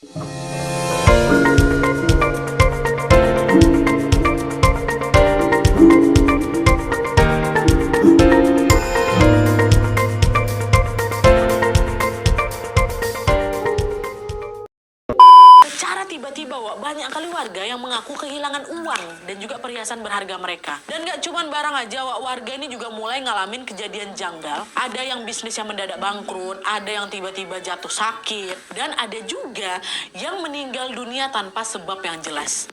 Secara tiba-tiba, Wak, banyak kali warga yang mengaku kehilangan uang dan juga perhiasan berharga mereka. Dan gak cuman barang aja, Wak, warga ini juga mulai ngalamin kejadian janggal. Ada yang bisnisnya mendadak bangkrut, ada yang tiba-tiba jatuh sakit, dan ada juga yang meninggal dunia tanpa sebab yang jelas.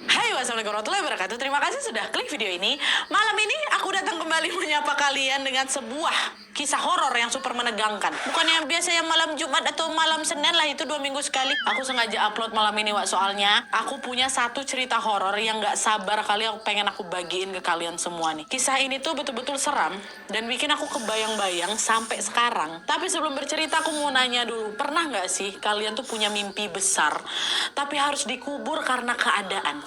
Hai, wassalamualaikum warahmatullahi wabarakatuh. Terima kasih sudah klik video ini. Malam ini aku datang kembali menyapa kalian dengan sebuah kisah horor yang super menegangkan. Bukan yang biasa yang malam Jumat atau malam Senin lah, itu 2 minggu sekali. Aku sengaja upload malam ini, Wak, soalnya aku punya satu cerita horor yang gak sabar kali aku pengen aku bagiin ke kalian semua nih. Kisah ini tuh betul-betul seram dan bikin aku kebayang-bayang sampai sekarang. Tapi sebelum bercerita aku mau nanya dulu, pernah gak sih kalian tuh punya mimpi besar tapi harus dikubur karena keadaan?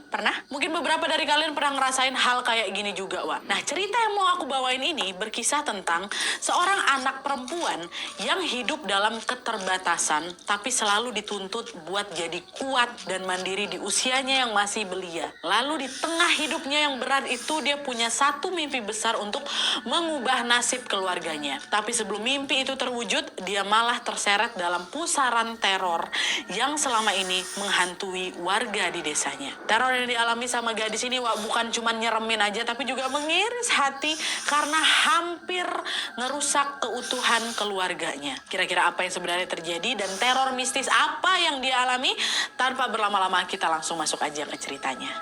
Pernah? Mungkin beberapa dari kalian pernah ngerasain hal kayak gini juga, Wak. Nah, cerita yang mau aku bawain ini berkisah tentang seorang anak perempuan yang hidup dalam keterbatasan, tapi selalu dituntut buat jadi kuat dan mandiri di usianya yang masih belia. Lalu di tengah hidupnya yang berat itu, dia punya satu mimpi besar untuk mengubah nasib keluarganya. Tapi sebelum mimpi itu terwujud, dia malah terseret dalam pusaran teror yang selama ini menghantui warga di desanya. Teror yang dialami sama gadis ini, Wak, bukan cuma nyeremin aja, tapi juga mengiris hati karena hampir ngerusak keutuhan keluarganya. Kira-kira apa yang sebenarnya terjadi dan teror mistis apa yang dia alami? Tanpa berlama-lama, kita langsung masuk aja ke ceritanya.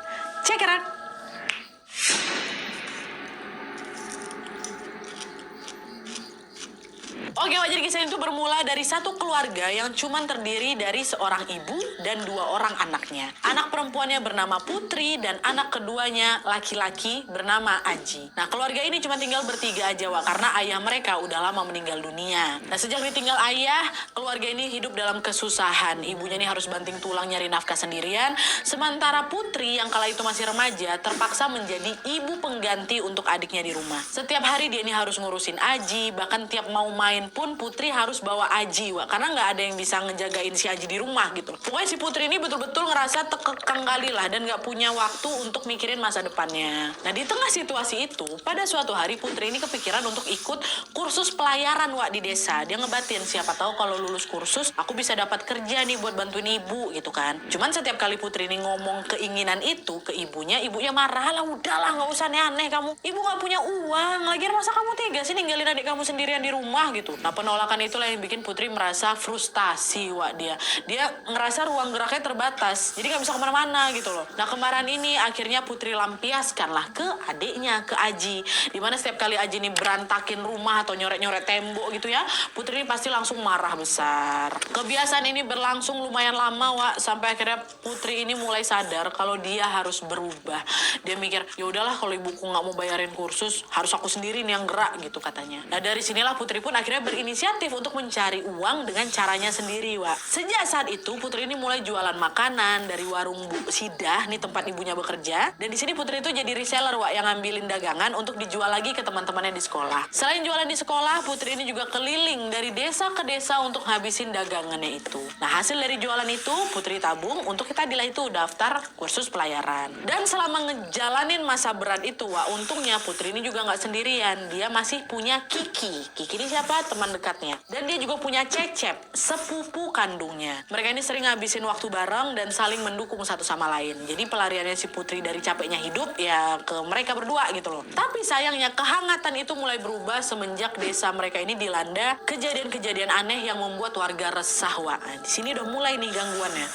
Check it out! Oke, Wak, jadi kisah itu bermula dari satu keluarga yang cuma terdiri dari seorang ibu dan 2 orang anaknya. Anak perempuannya bernama Putri dan anak keduanya laki-laki bernama Aji. Nah, keluarga ini cuma tinggal bertiga aja, Wak, karena ayah mereka udah lama meninggal dunia. Nah, sejak ditinggal ayah, keluarga ini hidup dalam kesusahan. Ibunya ini harus banting tulang nyari nafkah sendirian, sementara Putri yang kala itu masih remaja terpaksa menjadi ibu pengganti untuk adiknya di rumah. Setiap hari dia ini harus ngurusin Aji, bahkan tiap mau main pun Putri harus bawa Aji, Wak, karena nggak ada yang bisa ngejagain si Aji di rumah gitu. Pokoknya si Putri ini betul-betul ngerasa terkekang kali lah dan nggak punya waktu untuk mikirin masa depannya. Nah, di tengah situasi itu, pada suatu hari Putri ini kepikiran untuk ikut kursus pelayaran, Wak, di desa. Dia ngebatin, siapa tahu kalau lulus kursus aku bisa dapat kerja nih buat bantuin ibu gitu kan. Cuman setiap kali Putri ini ngomong keinginan itu ke ibunya marah lah, udahlah nggak usah aneh kamu. Ibu nggak punya uang, lagian masa kamu tega sih ninggalin adik kamu sendirian di rumah gitu. Nah, penolakan itulah yang bikin Putri merasa frustasi, Wak. Dia ngerasa ruang geraknya terbatas, jadi nggak bisa kemana-mana gitu loh. Nah, kemarahan ini akhirnya Putri lampiaskanlah ke adiknya, ke Aji. Dimana setiap kali Aji ini berantakin rumah atau nyoret-nyoret tembok gitu ya, Putri ini pasti langsung marah besar. Kebiasaan ini berlangsung lumayan lama, Wak, sampai akhirnya Putri ini mulai sadar kalau dia harus berubah. Dia mikir, ya udahlah kalau ibuku nggak mau bayarin kursus, harus aku sendiri nih yang gerak gitu katanya. Nah, dari sinilah Putri pun akhirnya berinisiatif untuk mencari uang dengan caranya sendiri, Wak. Sejak saat itu Putri ini mulai jualan makanan dari warung Bu Sidah nih, tempat ibunya bekerja. Dan di sini Putri itu jadi reseller, Wak, yang ngambilin dagangan untuk dijual lagi ke teman-temannya di sekolah. Selain jualan di sekolah, Putri ini juga keliling dari desa ke desa untuk ngabisin dagangannya itu. Nah, hasil dari jualan itu Putri tabung untuk tadilah itu daftar kursus pelayaran. Dan selama ngejalanin masa berat itu, Wak, untungnya Putri ini juga nggak sendirian. Dia masih punya Kiki. Kiki ini siapa? Teman dekatnya. Dan dia juga punya Cecep, sepupu kandungnya. Mereka ini sering ngabisin waktu bareng dan saling mendukung satu sama lain. Jadi pelariannya si Putri dari capeknya hidup ya ke mereka berdua gitu loh. Tapi sayangnya kehangatan itu mulai berubah semenjak desa mereka ini dilanda kejadian-kejadian aneh yang membuat warga resah, Wak. Nah, di sini udah mulai nih gangguannya.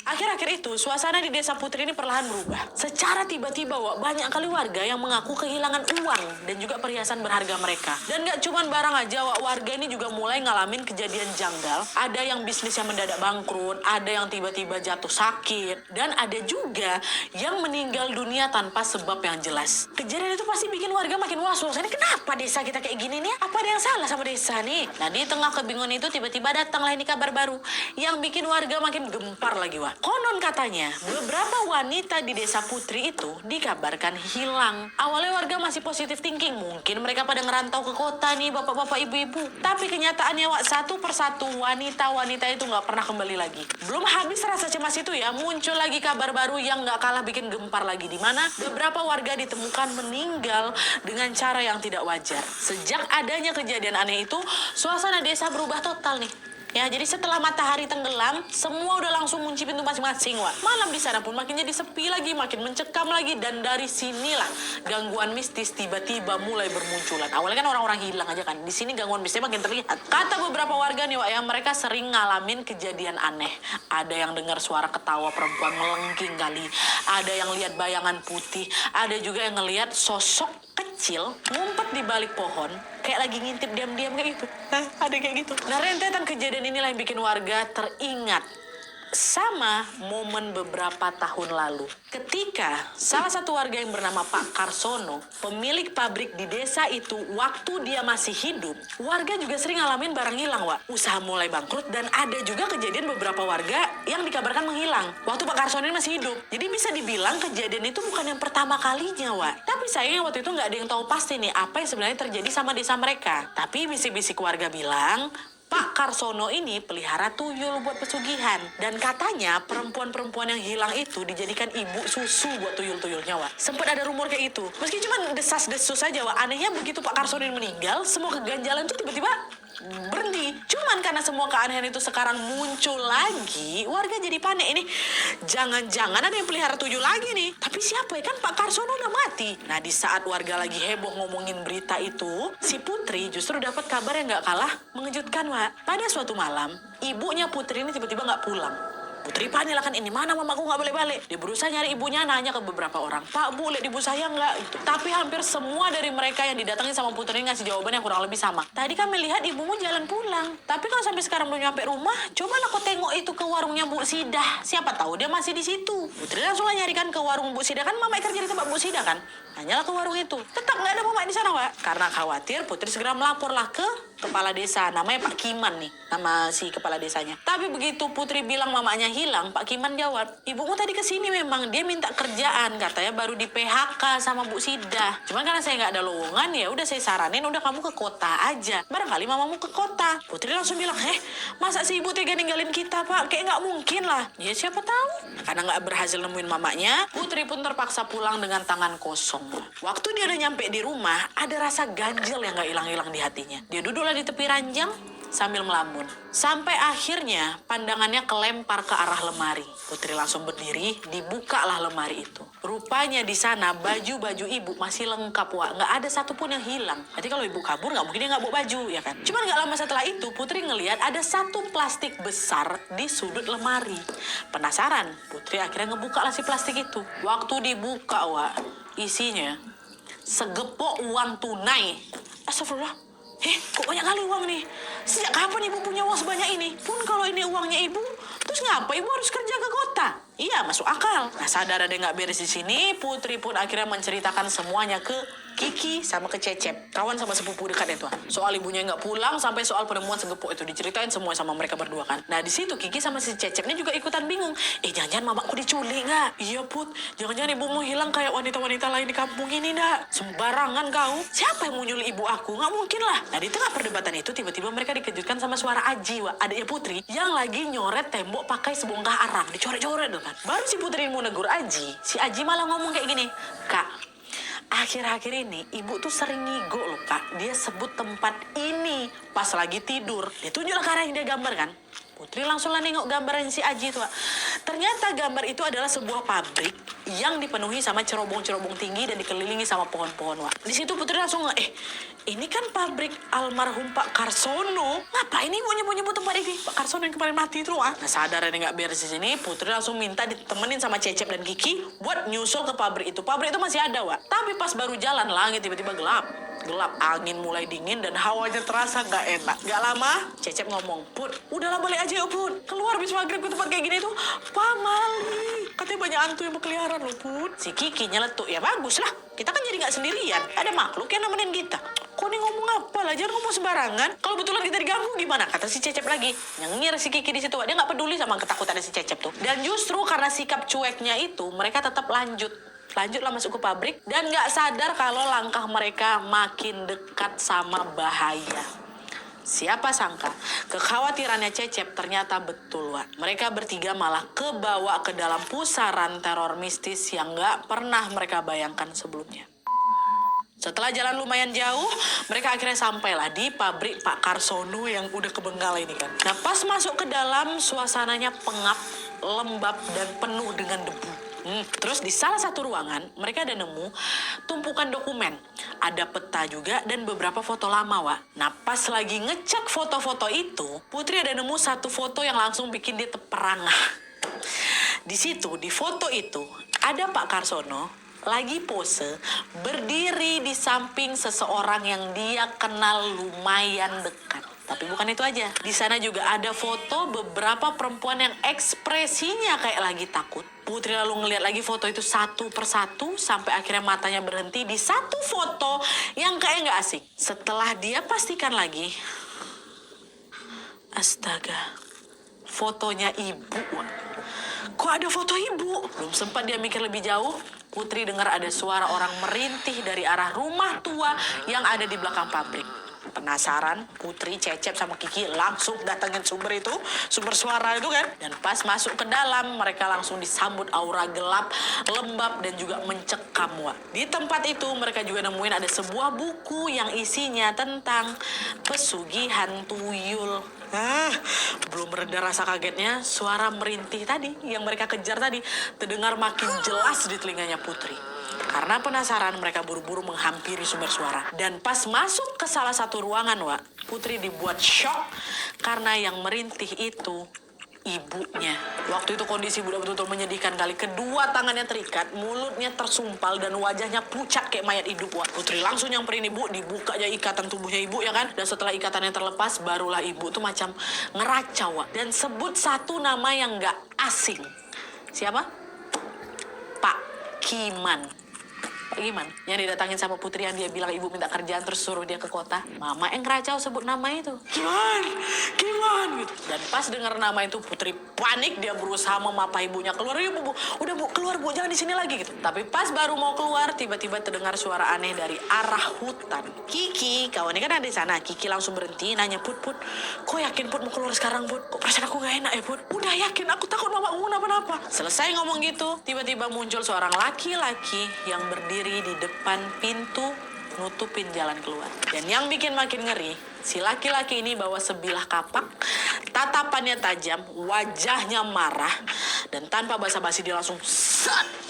Akhir-akhir itu, suasana di desa Putri ini perlahan berubah. Secara tiba-tiba, Wak, banyak kali warga yang mengaku kehilangan uang dan juga perhiasan berharga mereka. Dan gak cuman barang aja, Wak, warga ini juga mulai ngalamin kejadian janggal. Ada yang bisnisnya mendadak bangkrut, ada yang tiba-tiba jatuh sakit, dan ada juga yang meninggal dunia tanpa sebab yang jelas. Kejadian itu pasti bikin warga makin was-was. Ini kenapa desa kita kayak gini nih? Apa ada yang salah sama desa nih? Nah, di tengah kebingungan itu tiba-tiba datanglah ini kabar baru yang bikin warga makin gempar lagi, Wak. Wak. Konon katanya, beberapa wanita di desa Putri itu dikabarkan hilang. Awalnya warga masih positif thinking, mungkin mereka pada ngerantau ke kota nih, bapak-bapak, ibu-ibu. Tapi kenyataannya, Wak, satu persatu wanita-wanita itu nggak pernah kembali lagi. Belum habis rasa cemas itu ya, muncul lagi kabar baru yang nggak kalah bikin gempar lagi, di mana beberapa warga ditemukan meninggal dengan cara yang tidak wajar. Sejak adanya kejadian aneh itu, suasana desa berubah total nih. Ya, jadi setelah matahari tenggelam, semua udah langsung kunci pintu masing-masing, Wak. Malam di sana pun makin jadi sepi lagi, makin mencekam lagi. Dan dari sinilah gangguan mistis tiba-tiba mulai bermunculan. Awalnya kan orang-orang hilang aja kan. Di sini gangguan mistisnya makin terlihat. Kata beberapa warga nih, Wak, yang mereka sering ngalamin kejadian aneh. Ada yang dengar suara ketawa perempuan melengking kali. Ada yang lihat bayangan putih. Ada juga yang ngelihat sosok kecil ngumpet di balik pohon kayak lagi ngintip diam-diam kayak gitu. Ada kayak gitu. Nah, rentetan kejadian inilah yang bikin warga teringat sama momen beberapa tahun lalu. Ketika salah satu warga yang bernama Pak Karsono, pemilik pabrik di desa itu, waktu dia masih hidup, warga juga sering ngalamin barang hilang, Wak. Usaha mulai bangkrut dan ada juga kejadian beberapa warga yang dikabarkan menghilang waktu Pak Karsono ini masih hidup. Jadi bisa dibilang kejadian itu bukan yang pertama kalinya, Wak. Tapi sayangnya waktu itu nggak ada yang tahu pasti nih apa yang sebenarnya terjadi sama desa mereka. Tapi bisik-bisik warga bilang, Pak Karsono ini pelihara tuyul buat pesugihan. Dan katanya perempuan-perempuan yang hilang itu dijadikan ibu susu buat tuyul-tuyulnya, Wak. Sempat ada rumor kayak itu. Meski cuma desas-desus saja, Wak. Anehnya begitu Pak Karsono ini meninggal, semua keganjalan itu tiba-tiba berhenti. Cuman karena semua keanehan itu sekarang muncul lagi, warga jadi panik ini. Jangan-jangan ada yang pelihara tuyul lagi nih. Tapi siapa ya, kan Pak Karsono udah mati. Nah, di saat warga lagi heboh ngomongin berita itu, si Putri justru dapat kabar yang gak kalah mengejutkan, Wak. Pada suatu malam, ibunya Putri ini tiba-tiba gak pulang. Putri panik lah kan, ini mana mamaku gak balik-balik. Dia berusaha nyari ibunya, nanya ke beberapa orang, Pak, Bu, lihat ibu saya nggak? Gitu. Tapi hampir semua dari mereka yang didatangi sama Putri ini ngasih jawaban yang kurang lebih sama. Tadi kami lihat ibumu jalan pulang. Tapi kalau sampai sekarang belum nyampe rumah, cobalah kau tengok itu ke warungnya Bu Sidah. Siapa tahu dia masih di situ. Putri langsung lah nyarikan ke warung Bu Sidah. Kan mama kerja di tempat Bu Sidah kan? Nanyalah ke warung itu. Tetap nggak ada mama di sana, Wak. Karena khawatir, Putri segera melaporlah ke kepala desa. Namanya Pak Kiman nih, nama si kepala desanya. Tapi begitu Putri bilang mamanya hilang, Pak Kiman jawab, ibumu tadi kesini memang, dia minta kerjaan, katanya baru di PHK sama Bu Sidah. Cuman karena saya nggak ada lowongan, ya udah saya saranin udah kamu ke kota aja. Barangkali mamamu ke kota. Putri langsung bilang, masa si ibu tega ninggalin kita, Pak? Kayak nggak mungkin lah. Ya siapa tahu. Karena nggak berhasil nemuin mamanya, Putri pun terpaksa pulang dengan tangan kosong. Waktu dia udah nyampe di rumah, ada rasa ganjel yang nggak hilang-hilang di hatinya. Dia duduklah di tepi ranjang sambil melamun. Sampai akhirnya pandangannya kelempar ke arah lemari. Putri langsung berdiri, dibukalah lemari itu. Rupanya di sana baju-baju ibu masih lengkap, Wak. Nggak ada satupun yang hilang. Jadi kalau ibu kabur nggak mungkin dia nggak bawa baju, ya kan? Cuman nggak lama setelah itu Putri ngelihat ada satu plastik besar di sudut lemari. Penasaran, Putri akhirnya ngebuka lah si plastik itu. Waktu dibuka, Wak, isinya segepok uang tunai. Astagfirullah. Kok banyak kali uang nih? Sejak kapan ibu punya uang sebanyak ini? Pun kalau ini uangnya ibu, terus ngapa ibu harus kerja ke kota? Iya, masuk akal. Nah, sadar ada yang nggak beres di sini, Putri pun akhirnya menceritakan semuanya ke Kiki sama ke Cecep, kawan sama sepupu dekat itu. Soal ibunya nggak pulang sampai soal penemuan segepok itu diceritain semua sama mereka berdua kan. Nah, di situ Kiki sama si Cecep ini juga ikutan bingung. Jangan-jangan mamaku diculik nggak? Iya, Put. Jangan-jangan ibumu hilang kayak wanita-wanita lain di kampung ini, ndak? Sembarangan kau. Siapa yang mau nyulik ibu aku? Nggak mungkin lah. Nah, di tengah perdebatan itu tiba-tiba mereka dikejutkan sama suara Aji, Wak, adiknya Putri, yang lagi nyoret tembok pakai sebongkah arang, dicoret-coret tuh kan. Baru si Putri mau negur Aji, si Aji malah ngomong kayak gini, Kak, akhir-akhir ini ibu tuh sering ngigo loh, Kak. Dia sebut tempat ini pas lagi tidur. Dia tunjuklah ke arah yang dia gambar kan. Putri langsung lah nengok gambaran si Aji itu, Wak. Ternyata gambar itu adalah sebuah pabrik yang dipenuhi sama cerobong-cerobong tinggi dan dikelilingi sama pohon-pohon, Wak. Di situ Putri langsung ini kan pabrik almarhum Pak Karsono. Ngapain ibu nyebut-nyebut tempat ini? Pak Karsono yang kemarin mati itu, Wak. Nah, sadar ini nggak beres di sini, Putri langsung minta ditemenin sama Cecep dan Kiki buat nyusul ke pabrik itu. Pabrik itu masih ada, Wak. Tapi pas baru jalan, langit tiba-tiba gelap. Angin mulai dingin dan hawanya terasa gak enak. Gak lama, Cecep ngomong, Put, udahlah balik aja yuk, Put. Keluar habis maghrib ke tempat kayak gini tuh, pamali. Katanya banyak hantu yang berkeliaran loh, Put. Si Kiki nyeletuk, ya bagus lah. Kita kan jadi gak sendirian. Ada makhluk yang nemenin kita. kok nih ngomong apa lah, jangan ngomong sembarangan. Kalau betulan kita diganggu gimana? Kata si Cecep lagi. Nyengir si Kiki di situ, Wak. Dia nggak peduli sama ketakutan si Cecep tuh. Dan justru karena sikap cueknya itu, mereka tetap lanjutlah masuk ke pabrik dan nggak sadar kalau langkah mereka makin dekat sama bahaya. Siapa sangka kekhawatirannya Cecep ternyata betul, Wak. Mereka bertiga malah kebawa ke dalam pusaran teror mistis yang nggak pernah mereka bayangkan sebelumnya. Setelah jalan lumayan jauh, mereka akhirnya sampailah di pabrik Pak Karsono yang udah kebengkalai ini kan. Nah, pas masuk ke dalam, suasananya pengap, lembab, dan penuh dengan debu. Terus di salah satu ruangan, mereka ada nemu tumpukan dokumen. Ada peta juga dan beberapa foto lama, Wak. Nah, pas lagi ngecek foto-foto itu, Putri ada nemu satu foto yang langsung bikin dia terperangah. Di situ, di foto itu, ada Pak Karsono lagi pose berdiri di samping seseorang yang dia kenal lumayan dekat. Tapi bukan itu aja. Di sana juga ada foto beberapa perempuan yang ekspresinya kayak lagi takut. Putri lalu ngeliat lagi foto itu satu persatu sampai akhirnya matanya berhenti di satu foto yang kayak nggak asing. Setelah dia pastikan lagi, astaga, fotonya ibu. Kok ada foto ibu? Belum sempat dia mikir lebih jauh, Putri dengar ada suara orang merintih dari arah rumah tua yang ada di belakang pabrik. Penasaran, Putri, Cecep, sama Kiki langsung datengin sumber suara itu kan. Dan pas masuk ke dalam, mereka langsung disambut aura gelap, lembab, dan juga mencekam, Wak. Di tempat itu, mereka juga nemuin ada sebuah buku yang isinya tentang pesugihan tuyul. Belum mereda rasa kagetnya, suara merintih tadi yang mereka kejar tadi terdengar makin jelas di telinganya Putri. Karena penasaran, mereka buru-buru menghampiri sumber suara. Dan pas masuk ke salah satu ruangan, Wak, Putri dibuat shock karena yang merintih itu ibunya. Waktu itu kondisi ibu udah betul-betul menyedihkan kali. Kedua tangannya terikat, mulutnya tersumpal, dan wajahnya pucat kayak mayat hidup, Wak. Putri langsung nyamperin ibu, dibuka aja ikatan tubuhnya ibu ya kan. Dan setelah ikatannya terlepas, barulah ibu tuh macam ngeracau, Wak. Dan sebut satu nama yang gak asing. Siapa? Pak Kiman. Pak Giman, yang didatangin sama Putri yang dia bilang ibu minta kerjaan terus suruh dia ke kota. Mama yang ngeracau sebut nama itu. Giman gitu. Dan pas dengar nama itu Putri panik, dia berusaha memapa ibunya. Keluar ya bu, udah bu, keluar bu, jangan di sini lagi gitu. Tapi pas baru mau keluar, tiba-tiba terdengar suara aneh dari arah hutan. Kiki, kawannya kan ada di sana. Kiki langsung berhenti, nanya Put, kok yakin Put mau keluar sekarang Put? Kok perasaan aku gak enak ya Put? Udah yakin, aku takut mama aku kenapa-napa. Selesai ngomong gitu, tiba-tiba muncul seorang laki-laki yang berdiri di depan pintu nutupin jalan keluar. Dan yang bikin makin ngeri, si laki-laki ini bawa sebilah kapak, tatapannya tajam, wajahnya marah, dan tanpa basa-basi dia langsung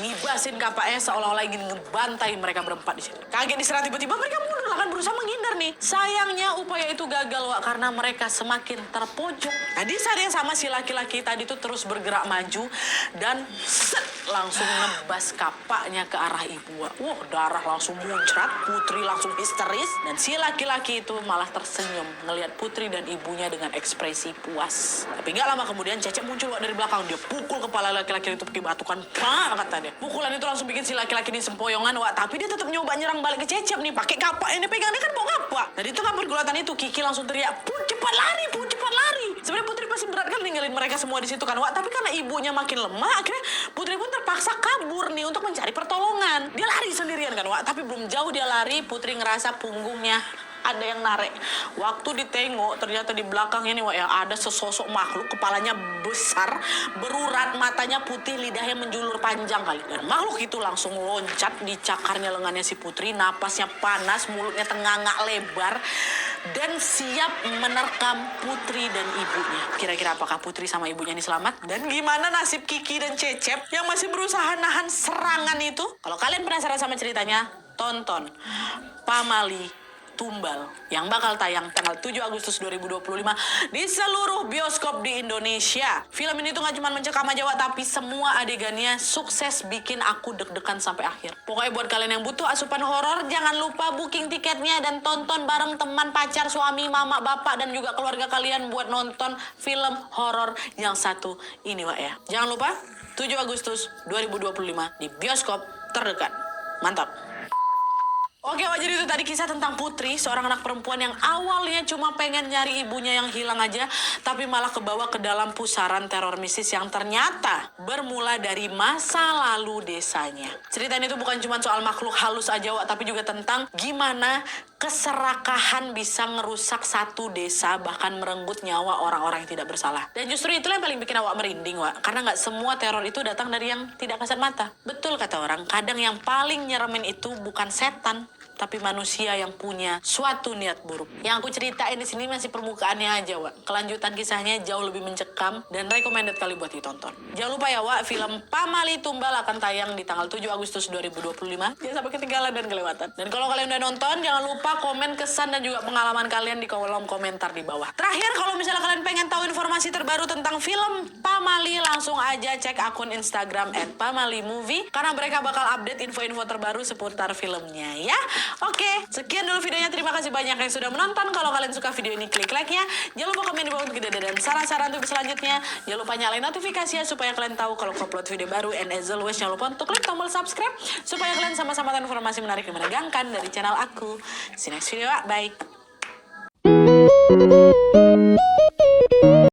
ngibasin kapaknya seolah-olah ingin ngebantai mereka berempat di situ. Kaget diserang tiba-tiba mereka mundur, akan berusaha menghindar nih. Sayangnya upaya itu gagal, Wak, karena mereka semakin terpojok. Nah, di saat yang sama si laki-laki tadi tuh terus bergerak maju dan langsung nebas kapaknya ke arah ibu, Wak. Wah, darah langsung muncrat, Putri langsung histeris, dan si laki-laki itu malah tersenyum ngelihat Putri dan ibunya dengan ekspresi puas. Tapi nggak lama kemudian Cecep muncul, Wak, dari belakang. Dia pukul kepala laki-laki itu pakai batu kan, kata dia. Pukulan itu langsung bikin si laki-laki ini sempoyongan, Wak. Tapi dia tetap nyoba nyerang balik ke Cecep nih, pakai kapak yang dia pegang, dia kan bawa kapak. Nah, di tengah pergulatan itu Kiki langsung teriak, Put, cepat lari, Put, cepat lari. Sebenarnya Putri pasti berat kan ninggalin mereka semua di situ kan, Wak. Tapi karena ibunya makin lemah, akhirnya Putri pun terpaksa kabur nih untuk mencari pertolongan. Dia lari sendirian kan, Wak. Tapi belum jauh dia lari, Putri ngerasa punggungnya ada yang narik. Waktu ditengok, ternyata di belakangnya nih, Wak, ya, ada sesosok makhluk, kepalanya besar, berurat, matanya putih, lidahnya menjulur panjang kali. Dan makhluk itu langsung loncat di cakarnya lengannya si Putri, napasnya panas, mulutnya tengangak lebar, dan siap menerkam Putri dan ibunya. Kira-kira apakah Putri sama ibunya ini selamat? Dan gimana nasib Kiki dan Cecep yang masih berusaha nahan serangan itu? Kalau kalian penasaran sama ceritanya, tonton Pamali Tumbal yang bakal tayang tanggal 7 Agustus 2025 di seluruh bioskop di Indonesia. Film ini tuh gak cuma mencekam aja, Wak, tapi semua adegannya sukses bikin aku deg-degan sampai akhir. Pokoknya buat kalian yang butuh asupan horor, jangan lupa booking tiketnya dan tonton bareng teman, pacar, suami, mama, bapak, dan juga keluarga kalian buat nonton film horor yang satu ini, Wak, ya. Jangan lupa 7 Agustus 2025 di bioskop terdekat. Mantap. Oke, Wak, jadi itu tadi kisah tentang Putri, seorang anak perempuan yang awalnya cuma pengen nyari ibunya yang hilang aja, tapi malah kebawa ke dalam pusaran teror mistis yang ternyata bermula dari masa lalu desanya. Cerita ini tuh bukan cuma soal makhluk halus aja, Wak, tapi juga tentang gimana keserakahan bisa ngerusak satu desa, bahkan merenggut nyawa orang-orang yang tidak bersalah. Dan justru itulah yang paling bikin awak merinding, Wak, karena nggak semua teror itu datang dari yang tidak kasat mata. Betul kata orang, kadang yang paling nyeremin itu bukan setan, tapi manusia yang punya suatu niat buruk. Yang aku ceritain di sini masih permukaannya aja, Wak. Kelanjutan kisahnya jauh lebih mencekam dan recommended kali buat ditonton. Jangan lupa ya, Wak, film Pamali Tumbal akan tayang di tanggal 7 Agustus 2025. Jangan sampai ketinggalan dan kelewatan. Dan kalau kalian udah nonton, jangan lupa komen kesan dan juga pengalaman kalian di kolom komentar di bawah. Terakhir, kalau misalnya kalian pengen tahu informasi terbaru tentang film Pamali, langsung aja cek akun Instagram @pamalimovie karena mereka bakal update info-info terbaru seputar filmnya ya. Oke, sekian dulu videonya. Terima kasih banyak yang sudah menonton. Kalau kalian suka video ini, klik like-nya. Jangan lupa komen di bawah untuk ide dan saran-saran untuk selanjutnya. Jangan lupa nyalain notifikasinya supaya kalian tahu kalau upload video baru. And as always, jangan lupa untuk klik tombol subscribe supaya kalian sama-sama tahu informasi menarik dan menegangkan dari channel aku. See you next video, bye.